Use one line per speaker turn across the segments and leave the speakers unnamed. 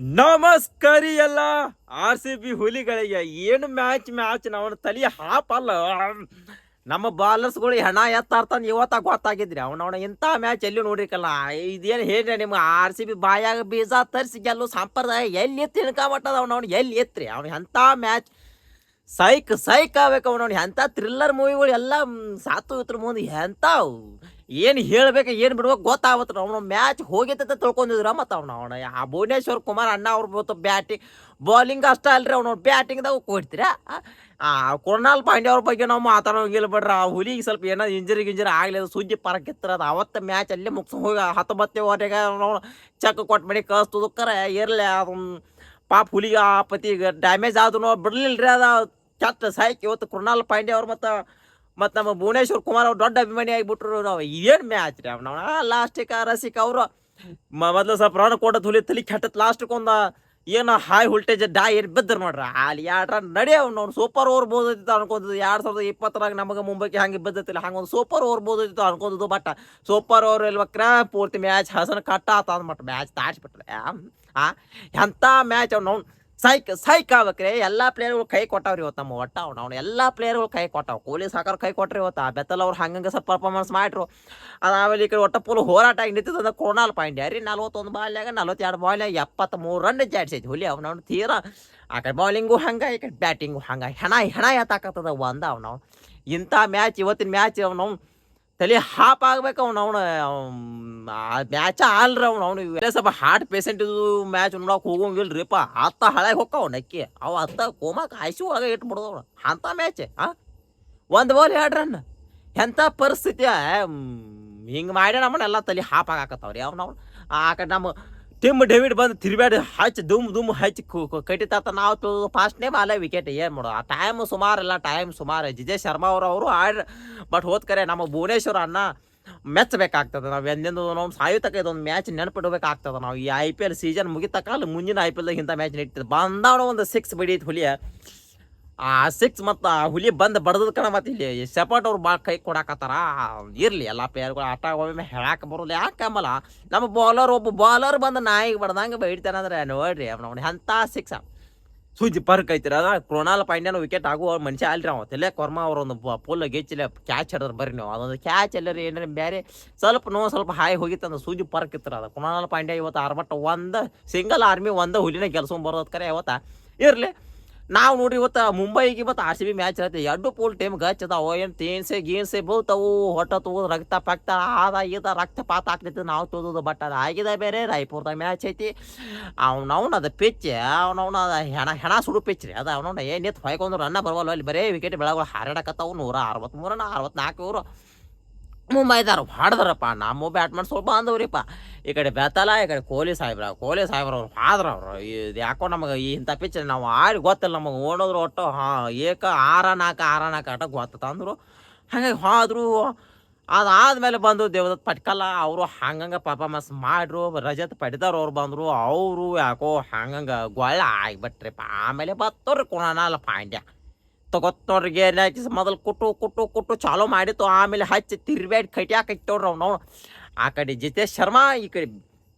ನಮಸ್ಕಾರಿ ಎಲ್ಲ RCB ಹುಲಿಗಳಿಗೆ ಏನು match ನಾವು ತಲೆ ಹಾಪಲ್ಲ. ನಮ್ಮ ಬಾಲರ್ಸ್ಗಳು ಹೆಣ ಎತ್ತಾರ್ತಾನೆ ಇವತ್ತ ಗೊತ್ತಾಗಿದ್ರಿ ಅವನವನ ಇಂಥ ಮ್ಯಾಚ್ ಎಲ್ಲಿ ನೋಡಿಕಲ್ಲ. ಇದೇನು ಹೇಳ್ರಿ ನಿಮ್ಗೆ RCB ಬಾಯಾಗ ಬೀಜ ತರಿಸಿ ಗೆಲ್ಲು ಸಂಪ್ರದಾಯ ಎಲ್ಲಿ ತಿಳ್ಕೊಂಬಟ್ಟದ ಅವನವನು ಎಲ್ಲಿ ಎತ್ರಿ ಅವ್ನು ಎಂಥ ಮ್ಯಾಚ್ ಸೈಕ್ ಆಗ್ಬೇಕು ಅವನವ್ನು. ಎಂಥ ಥ್ರಿಲ್ಲರ್ ಮೂವಿಗಳು ಎಲ್ಲ ಸಾತು ಇತ್ರ ಮುಂದೆ ಎಂಥ ಏನು ಹೇಳ್ಬೇಕು ಏನು ಬಿಡ್ಬೇಕು ಗೊತ್ತಾಗತ್ತೆ. ಅವನು ಮ್ಯಾಚ್ ಹೋಗಿತ್ತ ತಿಳ್ಕೊಂಡಿದ್ರ ಮತ್ತು ಅವನ ಆ ಭುವನೇಶ್ವರ್ ಕುಮಾರ್ ಅಣ್ಣ ಅವ್ರು ಬಂತು ಬ್ಯಾಟಿಂಗ್ ಬೌಲಿಂಗ್ ಅಷ್ಟ ಅಲ್ರಿ ಅವ್ನು ಬ್ಯಾಟಿಂಗ್ದಾಗ ಕೊಡ್ತೀರ. ಕೃಣಾಲ್ ಪಾಂಡ್ಯ ಅವ್ರ ಬಗ್ಗೆ ನಾವು ಮಾತಾಡೋಂಗಿಲ್ಲ ಬಿಡ್ರಿ. ಆ ಹುಲಿಗೆ ಸ್ವಲ್ಪ ಏನೋ ಇಂಜರಿ ಆಗಲಿ ಸುದ್ದಿ ಪರಕ್ಕಿತ್ತರ ಅದು ಅವತ್ತು ಮ್ಯಾಚ್ ಅಲ್ಲೇ ಮುಗಿಸ್ ಹೋಗಿ 19 ಓವರ್ಗೆ ನಾವು ಚೆಕ್ ಕೊಟ್ಟು ಮಾಡಿ ಕಳಿಸ್ತದ ಕರೆ ಇರಲಿ ಅದನ್ನು ಪಾಪ ಹುಲಿಗೆ ಆ ಪತಿಗೆ ಡ್ಯಾಮೇಜ್ ಆದ್ರೂ ಬಿಡ್ಲಿಲ್ಲ ರೀ. ಅದು ಕೆಟ್ಟ ಸಾಯ್ಕೆ ಇವತ್ತು ಕೃಣಾಲ್ ಪಾಂಡ್ಯ ಅವ್ರು ಮತ್ತು ನಮ್ಮ ಭುವನೇಶ್ವರ್ ಕುಮಾರ್ ಅವ್ರು ದೊಡ್ಡ ಅಭಿಮಾನಿ ಆಗಿಬಿಟ್ರು. ನಾವು ಏನು ಮ್ಯಾಚ್ ರೀ ಅವ್ನು ಲಾಸ್ಟಿಗೆ ರಸಿಕ್ ಅವರು ಮೊದಲು ಸ್ವಲ್ಪ ರನ್ ಕೊಡೋದು ಹುಲಿ ತಲೆ ಕೆಟ್ಟತ್ ಲಾಸ್ಟಿಗೆ ಒಂದು ಏನೋ ಹೈ ವೋಲ್ಟೇಜ್ ಏನು ಬಿದ್ದರು ನೋಡ್ರಿ. ಅಲ್ಲಿ 2 ರನ್ ನಡಿ ಅವ್ನು ಸೂಪರ್ ಓವರ್ ಬೋದಿತ್ತು ಅನ್ಕೊಂತಿದ್ದು. 2020 ನಮಗೆ ಮುಂಬೈಗೆ ಹಂಗೆ ಬಿದ್ದತಿಲ್ಲ ಹಂಗೆ ಒಂದು ಸೂಪರ್ ಓವರ್ ಬೋದಿತ್ತು ಅನ್ಕೊಂತಿದ್ದು. ಬಟ್ ಸೂಪರ್ ಓವರ್ ಇಲ್ವಕ್ರ ಪೂರ್ತಿ ಮ್ಯಾಚ್ ಹಸನ ಕಟ್ಟ ಅಂದ್ಬಿಟ್ಟು ಮ್ಯಾಚ್ ತಾಡ್ಸ್ಬಿಟ್ರೆ. ಎಂಥ ಮ್ಯಾಚ್ ಅವ್ನು ಸೈಕ್ ಆಗ್ಬೇಕ್ರಿ. ಎಲ್ಲ ಪ್ಲೇಯರ್ಗಳು ಕೈ ಕೊಟ್ಟವ್ರಿ ಇವತ್ತು ನಮ್ಮ ಒಟ್ಟ ಅವ್ನು ಎಲ್ಲ ಪ್ಲೇಯರ್ಗಳು ಕೈ ಕೊಟ್ಟವು. ಕೊಹ್ಲಿ ಸಾಕರ್ ಕೈ ಕೊಟ್ರಿ ಇವತ್ತು. ಬೆತ್ತಲ್ ಅವ್ರು ಹಂಗಂಗೆ ಸ್ವಲ್ಪ ಪರ್ಫಾರ್ಮೆನ್ಸ್ ಮಾಡ್ರು. ಅದು ಆಮೇಲೆ ಈ ಕಡೆ ಒಟ್ಟ ಫುಲ್ ಹೋರಾಟ ಆಗಿ ನಿಂತಿದ್ದ ಕೃಣಾಲ್ ಪಾಂಡ್ಯ ರೀ 41 ಬಾಲ್ಯಾಗ 42 ಬಾಲ್ಯಾಗ 73 ರನ್ ಜಾಡ್ಸೈತಿ ಹುಲಿ ಅವ್ನು ತೀರಾ. ಆ ಕಡೆ ಬೌಲಿಂಗು ಹಂಗೆ ಈ ಕಡೆ ಬ್ಯಾಟಿಂಗು ಹಂಗೆ ಹೆಣ ಎತ್ತಾಕತ್ತದ ಒಂದ ಅವ್ನು. ಇಂಥ ಮ್ಯಾಚ್ ಇವತ್ತಿನ ಮ್ಯಾಚ್ ಅವ್ನು ತಲೆ ಹಾಪ್ ಆಗ್ಬೇಕು ಅವ್ನು ಮ್ಯಾಚ ಆಲ್ರಿ ಅವ್ನು ಸ್ವಲ್ಪ ಹಾರ್ಟ್ ಪೇಷಂಟ್ ಇದು ಮ್ಯಾಚ್ ನೋಡಕ್ಕೆ ಹೋಗಂಗಿಲ್ರಿಪ್ಪ. ಅತ್ತ ಹಳೆಗೆ ಹೊಕ್ಕವ್ ನಕ್ಕಿ ಅವ ಅತ್ತ ಕೋಮಕ್ಕೆ ಐಸಿ ಒಳಗೆ ಇಟ್ಬಿಡ್ದವ್ನು ಅಂಥ ಮ್ಯಾಚ್. ಒಂದು ಬಾಲ್ 2 ರನ್ ಎಂಥ ಪರಿಸ್ಥಿತಿ ಹಿಂಗೆ ಮಾಡಿ ನಮ್ಮನ್ನೆಲ್ಲ ತಲೆ ಹಾಪ್ ಆಗಾಕತ್ತವ್ರಿ ಅವ್ನು. ಆ ಕಡೆ ನಮ್ಮ ಟಿಮ್ ಡೇವಿಡ್ ಬಂದು ತಿರ್ಬ್ಯಾಡಿ ಹಚ್ಚಿ ದುಮ್ ಹಚ್ಚಿ ಕಟ್ಟಿತ ನಾವು ಫಾಸ್ಟ್ನೇ ಬಾಲ ವಿಕೆಟ್ ಏನು ಮಾಡೋದು. ಆ ಟೈಮ್ ಸುಮಾರು ಜಿಜೆ ಶರ್ಮಾ ಅವರು ಆಡ್ ಬಟ್ ಹೋದ್ಕರೆ ನಮ್ಮ ಭುವನೇಶ್ವರ ಅಣ್ಣ ಮೆಚ್ಚಬೇಕಾಗ್ತದೆ. ನಾವು ಎಂದೆಂದು ನಾವು ಸಾಯುತಕ್ಕ ಇದೊಂದು ಮ್ಯಾಚ್ ನೆನಪಿಡ್ಬೇಕಾಗ್ತದೆ. ನಾವು ಈ IPL ಸೀಸನ್ ಮುಗಿತಕ್ಕ ಅಲ್ಲಿ ಮುಂದಿನ IPLದಾಗ ಇಂಥ ಮ್ಯಾಚ್ ನಡೀತದೆ. ಬಂದವನ ಒಂದು 6 ಬಡಿಯೈತೆ ಹುಲಿಯ. ಆ 6 ಮತ್ತು ಆ ಹುಲಿ ಬಂದು ಬಡ್ದದ ಕಣ ಮತ್ತು ಇಲ್ಲಿ ಸಪೋರ್ಟ್ ಅವ್ರು ಭಾಳ ಕೈ ಕೊಡಾಕತ್ತಾರ. ಇರಲಿ ಎಲ್ಲ ಪ್ಲೇಯರ್ಗಳು ಆಟ ಒಮ್ಮೆ ಹೇಳಕ್ಕೆ ಬರೋಲ್ಲ ಯಾಕಂಬಲ್ಲ. ನಮ್ಮ ಒಬ್ಬ ಬಾಲರ್ ಬಂದು ನಾಯಿಗೆ ಬಡ್ದಂಗೆ ಬೈಡ್ತಾನಂದ್ರೆ ನೋಡ್ರಿ ಅವ್ನು ಎಂಥ 6 ಸುಜ್ಜಿ ಪರ್ಕ್ ಐತಿರ. ಅದ ಕೃಣಾಲ್ ಪಾಂಡ್ಯನ ವಿಕೆಟ್ ಆಗುವ ಮನುಷ್ಯ ಅಲ್ರಿ ಅವ. ತಿಲಕ್ ವರ್ಮಾ ಅವರೊಂದು ಪುಲ್ ಗೆಚ್ಚಿಲ್ಲ ಕ್ಯಾಚ್ ಹಿಡಿದ್ರೆ ಬರ್ರಿ ನೀವು ಅದೊಂದು ಕ್ಯಾಚ್ ಎಲ್ಲರಿ ಏನಾರ ಬೇರೆ ಸ್ವಲ್ಪ ಹಾಯಿ ಹೋಗಿತ್ತಂದ್ರೆ ಸೂಜಿ ಪರ್ಕ್ ಇತ್ತರ. ಅದು ಕೃಣಾಲ್ ಪಾಂಡ್ಯ ಇವತ್ತು ಆರ್ಬಟ್ ಒಂದು ಸಿಂಗಲ್ ಆರ್ಮಿ ಒಂದು ಹುಲಿನ ಗೆಲ್ಸ್ಕೊಂಡ್ ಬರೋದು ಕರೆ ಇವತ್ತ ಇರಲಿ. ನಾವು ನೋಡ್ರಿ ಇವತ್ತು ಮುಂಬೈಗೆ ಇವತ್ತು RCB ಮ್ಯಾಚ್ ಇರುತ್ತೆ. 2 ಪೂಲ್ ಟೀಮ್ ಗಚ್ಚದಾವು ಏನು ಗೀನ್ಸೆ ಬೀಳ್ತಾವು ಹೊಟ್ಟ ತಗೋದು ರಕ್ತ ರಕ್ತಪಾತ ಆಗ್ತೈತಿ ನಾವು ತೋದೋದು. ಬಟ್ ಅದು ಆಗಿದೆ ಬೇರೆ. ರಾಯ್ಪುರ್ದಾಗ ಮ್ಯಾಚ್ ಐತಿ ಅವ್ನವ್ನು ಅದು ಪಿಚ್ ಅವ್ನವ್ನು ಅದು ಹೆಣ ಸುಡು ಪಿಚ್ ರೀ. ಅದು ಅವ್ನವ್ನು ಏನು ಎತ್ತು ಹೊಯ್ಕೊಂಡು ರನ್ನ ಬರವಲ್ಲ. ಅಲ್ಲಿ ಬರೀ ವಿಕೆಟ್ ಬೆಳಗಳು ಹಾರಾಡಕತ್ತಾವು. 163 ರನ್ 64 ಇವರು ಮುಂಬೈದಾರು ಹಾಡ್ದಾರಪ್ಪ. ನಮ್ಮ ಬ್ಯಾಟ್ಮನ್ ಸ್ವಲ್ಪ ಅಂದವ್ರಿಪ್ಪ. ಈ ಕಡೆ ಬೆತ್ತಲ ಈ ಕಡೆ ಕೊಹ್ಲಿ ಸಾಹೇಬ್ರ ಅವ್ರು ಹಾದ್ರವ್ರು. ಇದು ಯಾಕೋ ನಮಗೆ ಇಂಥ ಪಿಚ್ ನಾವು ಆಡಿ ಗೊತ್ತಿಲ್ಲ ನಮಗೆ ಓಡೋದ್ರು ಒಟ್ಟು 6-4 ಆಟ ಗೊತ್ತ ಅಂದರು. ಹಾಗಾಗಿ ಹೋದ್ರು. ಅದಾದ್ಮೇಲೆ ಬಂದು ದೇವದತ್ ಪಟ್ಕಲ್ಲ ಅವರು ಹಂಗಂಗೆ ಪರ್ಫಾರ್ಮೆನ್ಸ್ ಮಾಡ್ರು. ರಜತ್ ಪಡಿದಾರ್ ಅವ್ರು ಬಂದರು. ಅವರು ಯಾಕೋ ಹಂಗಂಗೆ ಗೊಳ್ಳ ಆಗಿಬಿಟ್ರಿಪ್ಪ. ಆಮೇಲೆ ಬತ್ತವ್ರಿ ಕೃಣಾಲ್ ಪಾಂಡ್ಯ ತಗೊತ್ತವ್ರಿಗೆ ಏನಾಯ್ತು ಮೊದಲು ಕುಟ್ಟು ಚಾಲೂ ಮಾಡಿತ್ತು. ಆಮೇಲೆ ಹಚ್ಚಿ ತಿರ್ಬೇಡಿ ಕಟ್ಟಿಯಾಕೈತವ್ರಿ ಅವ್ನು. ಆ ಕಡೆ ಜಿತೇಶ್ ಶರ್ಮಾ ಈ ಕಡೆ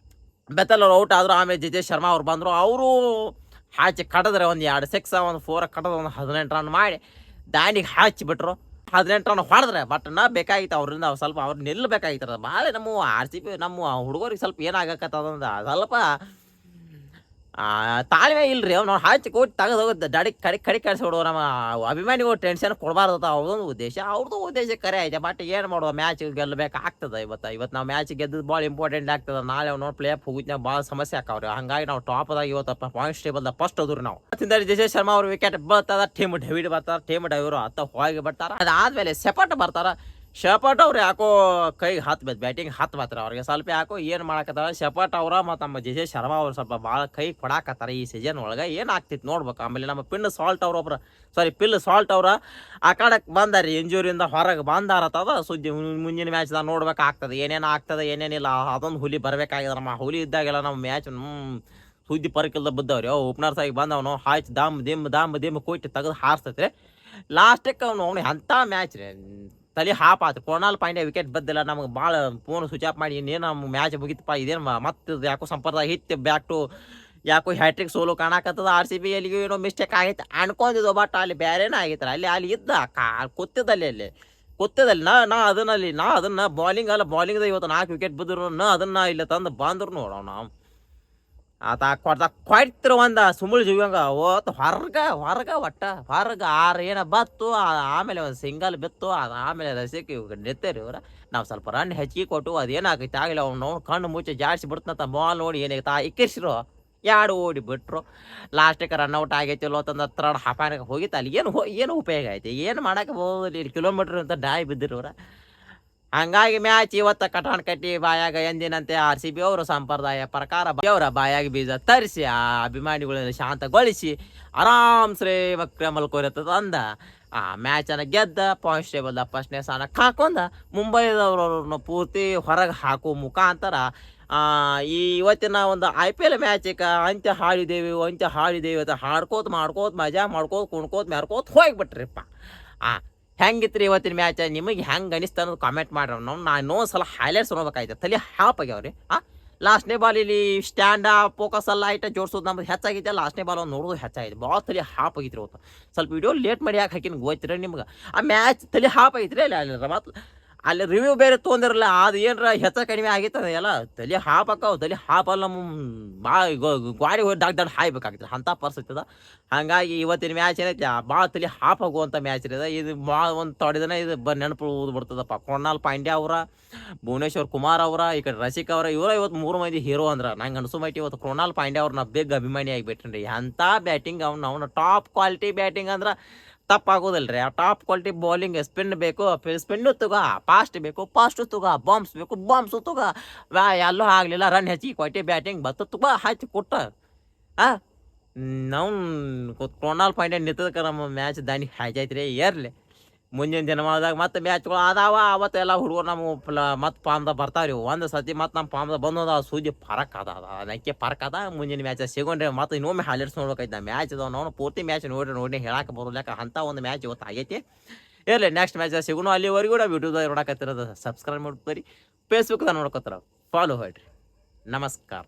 ಬೆತ್ತಲ್ ಅವ್ರು ಔಟ್ ಆದರು. ಆಮೇಲೆ ಜಿತೇಶ್ ಶರ್ಮಾ ಅವ್ರು ಬಂದರು. ಅವರು ಹಚ್ಚಿ ಕಡಿದ್ರೆ ಒಂದು 2 6 ಒಂದು 4 ಕಡದ್ರೆ ಒಂದು 18 ರನ್ ಮಾಡಿ ದಾಂಡಿಗೆ ಹಚ್ಚಿಬಿಟ್ರು. 18 ರನ್ ಹೊಡೆದ್ರೆ ಬಟ್ ಬೇಕಾಗಿತ್ತು ಅವರಿಂದ ಸ್ವಲ್ಪ ಅವ್ರು ನಿಲ್ಲಬೇಕಾಗಿತ್ತು. ಭಾಳ ನಮ್ಮ RCB ನಮ್ಮ ಹುಡುಗರಿಗೆ ಸ್ವಲ್ಪ ಏನಾಗಕತ್ತದಂದ್ರೆ ಸ್ವಲ್ಪ ತಾಳ್ಮೆ ಇಲ್ರಿ. ಅವ್ನು ಹಚ್ಚಿ ಕೊಟ್ಟು ತೆಗೆದು ದಾಡಿ ಕಡೆ ಕಳಿಸ್ಬಿಡುವ. ನಮ್ಮ ಅಭಿಮಾನಿಗಳು ಟೆನ್ಷನ್ ಕೊಡಬಾರ್ದು ಅವ್ರದೊಂದು ಉದ್ದೇಶ. ಅವ್ರದ್ದು ಉದ್ದೇಶ ಕರೆ ಐತೆ. ಬಟ್ ಏನು ಮಾಡುವ ಮ್ಯಾಚ್ ಗೆಲ್ಲಬೇಕಾಗ್ತದೆ. ಇವತ್ತು ನಾವು ಮ್ಯಾಚ್ ಗೆದ್ದದ್ದು ಭಾಳ ಇಂಪಾರ್ಟೆಂಟ್ ಆಗ್ತದೆ. ನಾಳೆ ಅವ್ನು ಪ್ಲೇ ಆಫ್ ಹೋಗಿದ್ನಾಗ ಭಾಳ ಸಮಸ್ಯೆ ಆಕಾವ್ರಿ. ಹಂಗಾಗಿ ನಾವು ಟಾಪ್ದಾಗ ಇವತ್ತು ಪಾಯಿಂಟ್ಸ್ ಟೇಬಲ್ದಾಗ ಫಸ್ಟ್ ಅದ್ರಿ ನಾವು. ಜಿತೇಶ್ ಶರ್ಮಾ ಅವ್ರ ವಿಕೆಟ್ ಬರ್ತದ. ಟೀಮ್ ಡೇವಿಡ್ ಬರ್ತಾರೆ. ಟೀಮ್ ಡೈವರು ಅತ್ತ ಹೋಗಿ ಬರ್ತಾರೆ. ಅದಾದ್ಮೇಲೆ ಸೆಪಟ್ ಬರ್ತಾರ. ಶಪಟ್ ಅವ್ರು ಯಾಕೋ ಕೈಗೆ ಬ್ಯಾಟಿಂಗ್ ಬರ್ತಾರೆ ಅವ್ರಿಗೆ ಸ್ವಲ್ಪ ಯಾಕೋ ಏನು ಮಾಡಕತ್ತಾರ ಶಪಟ್ ಅವ್ರ ಮತ್ತು ನಮ್ಮ ಜಿತೇಶ್ ಶರ್ಮಾ ಅವ್ರು ಸ್ವಲ್ಪ ಭಾಳ ಕೈ ಕೊಡಾಕತ್ತಾರ ಈ ಸೀಸನ್ ಒಳಗೆ. ಏನಾಗ್ತಿತ್ತು ನೋಡ್ಬೇಕು. ಆಮೇಲೆ ನಮ್ಮ ಪಿಲ್ ಸಾಲ್ಟ್ ಅವ್ರ ಆ ಕಡೆಗೆ ಬಂದಾರಿ ಇಂಜೂರಿಯಿಂದ ಹೊರಗೆ ಬಂದಾರತ್ತದ ಸುದ್ದಿ. ಮುಂದಿನ ಮ್ಯಾಚ್ದಾಗ ನೋಡ್ಬೇಕಾಗ್ತದೆ ಏನೇನು ಆಗ್ತದೆ ಏನೇನಿಲ್ಲ. ಅದೊಂದು ಹುಲಿ ಬರಬೇಕಾಗಿದೆ. ನಮ್ಮ ಹುಲಿ ಇದ್ದಾಗೆಲ್ಲ ನಮ್ಮ ಮ್ಯಾಚ್ ಸುದ್ದಿ ಪರಕಿಲ್ದ ಬಿದ್ದವ್ರಿ. ಓಪನರ್ಸ್ ಆಗಿ ಬಂದವನು ಹಾಯ್ತು ದಾಮ್ ಕೊಟ್ಟು ತೆಗೆದು ಹಾರಿಸ್ತೈತೆ. ಲಾಸ್ಟಕ್ಕೆ ಅವನು ಎಂಥ ಮ್ಯಾಚ್ ರೀ ತಲೆ ಹಾಪ್ ಆತು. ಕೃಣಾಲ್ ಪಾಂಡ್ಯ ವಿಕೆಟ್ ಬದ್ದಿಲ್ಲ. ನಮಗೆ ಭಾಳ ಫೋನ್ ಸ್ವಿಚ್ ಆಫ್ ಮಾಡಿ ಇನ್ನೇನು ನಮ್ಮ ಮ್ಯಾಚ್ ಮುಗಿತಪ್ಪ. ಇದೇನು ಮತ್ತೆ ಯಾಕೋ ಸಂಪ್ರದಾಯ ಹಿಟ್ಟು ಬ್ಯಾಕ್ ಟು ಯಾಕೋ ಹ್ಯಾಟ್ರಿಕ್ ಸೋಲು ಕಾಣಕತ್ತದ ಆರ್ ಸಿ ಬಿ ಎಲ್ಲಿಗೂ ಏನೋ ಮಿಸ್ಟೇಕ್ ಆಗೈತೆ ಅನ್ಕೊಂಡಿದ್ದು ಬಟ್ ಅಲ್ಲಿ ಬೇರೆನೇ ಆಗೈತ್ರ ಅಲ್ಲಿ ಇದ್ದ ಕೂತಿದ್ದಲ್ಲಿ ಅಲ್ಲಿ ಕೂತಿದ್ದಲ್ಲಿ ನಾ ಅದನ್ನ ಬಾಲಿಂಗ್ ಅಲ್ಲ ಬಾಲಿಂಗ್ದ ಇವತ್ತು 4 ವಿಕೆಟ್ ಬಿದ್ರು ಅದನ್ನ ಇಲ್ಲ ತಂದು ಬಂದ್ರು ನೋಡೋಣ ನಾವು ಆತ ಕೊಡ್ತಿರು ಒಂದ ಸುಮ್ಮಳು ಜೀವಂಗ ಓತ್ ಹೊರಗ ಹೊರಗ ಏನ ಬತ್ತು ಆಮೇಲೆ ಒಂದು ಸಿಂಗಲ್ ಬಿತ್ತು ಆಮೇಲೆ ರಸಿಕೆ ನಿತ್ತೇರಿ ಇವ್ರ ನಾವು ಸ್ವಲ್ಪ ರನ್ ಹೆಚ್ಚಿಗೆ ಕೊಟ್ಟು ಅದೇನಾಗೈತೆ ಆಗಲಿ ಅವ್ನು ಕಣ್ಣು ಮುಚ್ಚಿ ಜಾಡ್ಸಿ ಬಿಡ್ತಂತ ಬಾಲ್ ನೋಡಿ ಏನಾಗೈತೆ ಇಕ್ಕಿಸ್ರು 2 ಓಡಿ ಬಿಟ್ರು ಲಾಸ್ಟಿಗೆ ರನ್ಔಟ್ ಆಗೈತಿ ತಂದ ಥರ್ಡ್ ಹಾಫಾನಿಗೆ ಹೋಗಿತ್ತು ಅಲ್ಲಿ ಏನು ಉಪಯೋಗ ಐತಿ ಏನು ಮಾಡಕ್ಕೆ ಹೋಗಲಿ ಕಿಲೋಮೀಟ್ರ್ ಅಂತ ಡಾಯ್ ಬಿದ್ದಿರೋರ ಹಂಗಾಗಿ ಮ್ಯಾಚ್ ಇವತ್ತ ಕಟಾಣ್ ಕಟ್ಟಿ ಬಾಯಾಗ ಎಂದಿನಂತೆ ಆರ್ ಸಿ ಬಿ ಅವರು ಸಂಪ್ರದಾಯ ಪ್ರಕಾರ ಅವರ ಬಾಯಾಗ ಬೀಜ ತರಿಸಿ ಆ ಅಭಿಮಾನಿಗಳನ್ನ ಶಾಂತಗೊಳಿಸಿ ಆರಾಮ್ಸ್ರೇ ಮಲ್ಕೋರತ್ತದ ಅಂದ ಆ ಮ್ಯಾಚನ್ನು ಗೆದ್ದ ಪಾಯಿಂಟ್ಸ್ ಟೇಬಲ್ದ ಫಸ್ಟ್ನೇ ಸ್ಥಾನಕ್ಕೆ ಹಾಕೊಂಡ ಮುಂಬೈದವ್ರವ್ರನ್ನ ಪೂರ್ತಿ ಹೊರಗೆ ಹಾಕೋ ಮುಖಾಂತರ ಈ ಇವತ್ತಿನ ಒಂದು IPL ಮ್ಯಾಚಿಗೆ ಅಂತ್ಯ ಹಾಡಿದೇವಿ ಅಂತ ಹಾಡ್ಕೋತ ಮಜಾ ಮಾಡ್ಕೋತ ಕುಣ್ಕೋತ ಮ್ಯಾರ್ಕೋತ ಹೋಗ್ಬಿಟ್ರಿಪ್ಪ ಹೆಂಗಿತ್ರಿ ಇವತ್ತಿನ ಮ್ಯಾಚ್ ನಿಮಗೆ ಹೆಂಗೆ ಅನಿಸ್ತ ಅನ್ನೋದು ಕಾಮೆಂಟ್ ಮಾಡ್ರಿ ನಾನು ಇನ್ನೊಂದು ಸಲ ಹೈಲೈಟ್ಸ್ ನೋಡ್ಬೇಕಾಯ್ತು ತಲೆ ಹಾಪ್ ಆಗ್ಯಾವ್ರಿ ಲಾಸ್ಟ್ನೇ ಬಾಲ್ ಇಲ್ಲಿ ಸ್ಟ್ಯಾಂಡ ಫೋಕಸ್ ಎಲ್ಲ ಐಟ ಜೋಡ್ಸೋದು ನಮ್ದು ಹೆಚ್ಚಾಗೈತೆ ಲಾಸ್ಟ್ನೇ ಬಾಲ್ ಒಂದು ನೋಡೋದು ಹೆಚ್ಚಾಗಿದೆ ಭಾಳ ತಲೆ ಹಾಪ್ ಆಗಿತ್ರಿ ಇವತ್ತು ಸ್ವಲ್ಪ ವಿಡಿಯೋ ಲೇಟ್ ಮಾಡಿ ಯಾಕೆ ಹಾಕಿನ ಗೊತ್ತಿರ ನಿಮ್ಗೆ ಆ ಮ್ಯಾಚ್ ತಲೆ ಹಾಪ್ ಆಗಿತ್ರಿ ಅಲ್ಲಿ ಮತ್ತು ಅಲ್ಲಿ ರಿವ್ಯೂ ಬೇರೆ ತೊಗೊಂಡಿರಲ್ಲ ಅದು ಏನರ ಹೆಚ್ಚ ಕಡಿಮೆ ಆಗಿತ್ತು ಎಲ್ಲ ತಲೆ ಹಾಪಾಕವು ತಲೆ ಹಾಪಲ್ಲ ಗಾಡಿ ಹೋಗಿ ದಡ್ ಹಾಯ್ಬೇಕಾಗ್ತದೆ ಅಂಥ ಪರಿಸ್ಥಿತಿ ಅದ ಹಾಗಾಗಿ ಇವತ್ತಿನ ಮ್ಯಾಚ್ ಏನೈತಿ ಭಾಳ ತಲೆ ಹಾಪಾಗುವಂಥ ಮ್ಯಾಚ್ ಇದೆ ಇದು ಭಾಳ ಒಂದು ತೊಡೆದನ ಇದು ನೆನಪು ಬಿಡ್ತದಪ್ಪ ಕೃಣಾಲ್ ಪಾಂಡ್ಯ ಅವರ ಭುವನೇಶ್ವರ್ ಕುಮಾರ್ ಅವರ ಈ ಕಡೆ ರಸಿಕ್ ಅವರ ಇವತ್ತು 3 ಮಂದಿ ಹೀರೋ ಅಂದ್ರೆ ನಂಗೆ ಅನ್ಸೋ ಮಟ್ಟಿ ಇವತ್ತು ಕೃಣಾಲ್ ಪಾಂಡ್ಯ ಅವ್ರನ್ನ ಬಿಗ್ ಅಭಿಮಾನಿ ಆಗಿಬಿಟ್ರಿ ಅಂಥ ಬ್ಯಾಟಿಂಗ್ ಅವನ ಟಾಪ್ ಕ್ವಾಲಿಟಿ ಬ್ಯಾಟಿಂಗ್ ಅಂದ್ರೆ ತಪ್ಪಾಗೋದಿಲ್ರಿ ಆ ಟಾಪ್ ಕ್ವಾಲಿಟಿ ಬೌಲಿಂಗ್ ಸ್ಪಿನ್ ಬೇಕು ಸ್ಪಿನ್ನು ತಗೋ ಫಾಸ್ಟ್ ತಗೋ ಬಾಂಬ್ಸ್ ತಗೋ ಎಲ್ಲೂ ಆಗಲಿಲ್ಲ ರನ್ ಹೆಚ್ಚಿಗೆ ಕೊಟ್ಟು ಬ್ಯಾಟಿಂಗ್ ತುಂಬ ಹಚ್ಚಿ ಕೊಟ್ಟ ನಾವು ಕೃಣಾಲ್ ಪಾಂಡ್ಯ ನಿಂತದಕ್ಕೆ ನಮ್ಮ ಮ್ಯಾಚ್ ದಾನಿ ಹಚ್ಚೈತ್ರಿ ಏರ್ಲಿ ಮುಂದಿನ ದಿನಮಾನದಾಗ ಮತ್ತೆ ಮ್ಯಾಚ್ಗಳು ಅದಾವ ಅವತ್ತೆಲ್ಲ ಹುಡುಗರು ನಮ್ಮ ಮತ್ತೆ ಪಾಮ್ದಾಗ ಬರ್ತಾವ್ರಿ ಒಂದು ಸತಿ ಮತ್ತೆ ನಮ್ಮ ಪಾಮ್ದಾಗ ಬಂದದ ಸೂಜಿ ಫರಕ್ ಅದ ನಕ್ಕೆ ಫರಕ್ ಅದ ಮುಂದಿನ ಮ್ಯಾಚ್ ಸಿಗೊಂಡ್ರೆ ಮತ್ತೆ ಇನ್ನೊಮ್ಮೆ ಹೈಲೈಟ್ಸ್ ನೋಡ್ಬೇಕೈತೆ ಮ್ಯಾಚ್ ಅದಾವ ನಾವು ಪೂರ್ತಿ ಮ್ಯಾಚ್ ನೋಡಿ ಹೇಳಕ್ಕೆ ಬರೋಲ್ಲ ಅಂಥ ಒಂದು ಮ್ಯಾಚ್ ಇವತ್ತು ಆಗೈತಿ ಇರಲಿ ನೆಕ್ಸ್ಟ್ ಮ್ಯಾಚ್ ಸಿಗೋಣ ಅಲ್ಲಿವರೆಗೂ ನಾವು ಯೂಟ್ಯೂಬ್ದಾಗ ನೋಡಕತ್ತಿರೋದು ಸಬ್ಸ್ಕ್ರೈಬ್ ಮಾಡ್ತೀರಿ ಫೇಸ್ಬುಕ್ದಾಗ ನೋಡ್ಕೊತಾರ ಫಾಲೋ ಹೇಳ್ರಿ ನಮಸ್ಕಾರ.